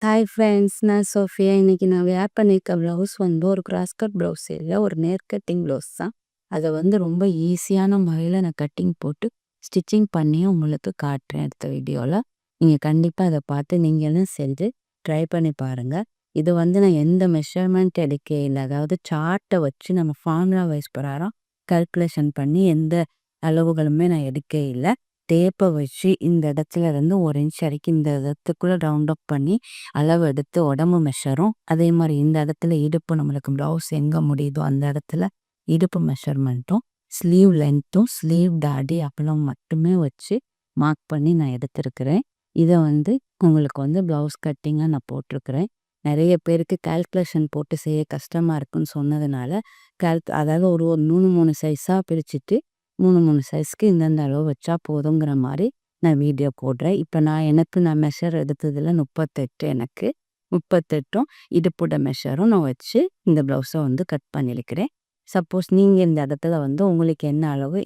Hi friends, நான் Sofia. இன்னைக்கு நான் வேர் பண்ணியிருக்க ப்ளவுஸ் வந்து ஒரு கிராஸ் கட் ப்ளவுஸ் இல்லை, ஒரு நேர் கட்டிங் ப்ளவுஸ் தான். அதை வந்து ரொம்ப ஈஸியான முறையில் நான் கட்டிங் போட்டு ஸ்டிச்சிங் பண்ணி உங்களுக்கு காட்டுறேன் அடுத்த வீடியோவில். நீங்கள் கண்டிப்பாக அதை பார்த்து நீங்களும் செஞ்சு ட்ரை பண்ணி பாருங்கள். இது வந்து நான் எந்த மெஷர்மெண்ட் எடுக்க இல்லை, அதாவது சார்ட்டை வச்சு நம்ம ஃபார்முலா வைஸ் பிரகாரம் கல்குலேஷன் பண்ணி எந்த அளவுகளுமே நான் எடுக்க இல்லை. டேப்பை வச்சு இந்த இடத்துல இருந்து 1 இன்ச் வரைக்கும் இந்த இடத்துக்குள்ளே ரவுண்ட் அப் பண்ணி அளவு எடுத்து உடம்பு மெஷரும், அதே மாதிரி இந்த இடத்துல இடுப்பு நம்மளுக்கு ப்ளவுஸ் எங்கே முடியுதோ அந்த இடத்துல இடுப்பு மெஷர்மெண்ட்டும், ஸ்லீவ் லென்த்தும், ஸ்லீவ் டாடி அப்பளம் மட்டுமே வச்சு மார்க் பண்ணி நான் எடுத்திருக்கிறேன். இதை வந்து உங்களுக்கு வந்து ப்ளவுஸ் கட்டிங்காக நான் போட்டிருக்கிறேன். நிறைய பேருக்கு கால்குலேஷன் போட்டு செய்ய கஷ்டமாக இருக்குன்னு சொன்னதுனால அதாவது ஒரு 3 சைஸாக பிரிச்சுட்டு 3 சைஸ்க்கு இந்தந்த அளவு வச்சா போதுங்கிற மாதிரி நான் வீடியோ போடுறேன். இப்போ நான் மெஷர் எடுத்ததில் 38, எனக்கு 38ம் இடுப்போட மெஷரும் நான் வச்சு இந்த ப்ளவுஸை வந்து கட் பண்ணியிருக்கிறேன். சப்போஸ் நீங்கள் இந்த இடத்துல வந்து உங்களுக்கு என்ன அளவு,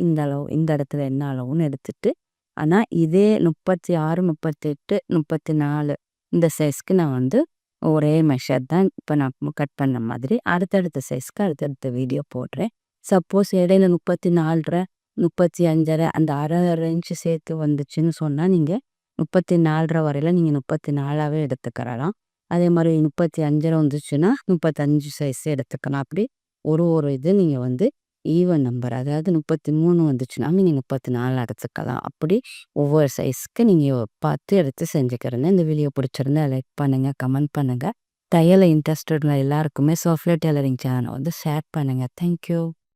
இந்த இடத்துல என்ன அளவுன்னு எடுத்துட்டு, ஆனால் இதே 36, 38, 34 இந்த சைஸ்க்கு நான் வந்து ஒரே மெஷர் தான் இப்போ நான் கட் பண்ண மாதிரி அடுத்தடுத்த சைஸ்க்கு அடுத்தடுத்த வீடியோ போடுறேன். சப்போஸ் இடையில 34, 35 அந்த அரை இன்ச்சு சேர்த்து வந்துச்சுன்னு சொன்னால் நீங்கள் 34 வரையில் நீங்கள் 34ஆகவே எடுத்துக்கிறலாம். அதே மாதிரி 35 வந்துச்சுன்னா 35 சைஸ் எடுத்துக்கலாம். அப்படி ஒரு இது நீங்கள் வந்து ஈவன் நம்பர், அதாவது 33 வந்துச்சுன்னா நீங்கள் 34 எடுத்துக்கலாம். அப்படி ஒவ்வொரு சைஸ்க்கு நீங்கள் பார்த்து எடுத்து செஞ்சுக்கிறேங்க. இந்த வீடியோ பிடிச்சிருந்தா லைக் பண்ணுங்கள், கமெண்ட் பண்ணுங்கள். தையலை இன்ட்ரெஸ்டட் எல்லாருக்குமே சோஃபியா டெய்லரிங் சேனலை வந்து ஷேர் பண்ணுங்கள். தேங்க்யூ.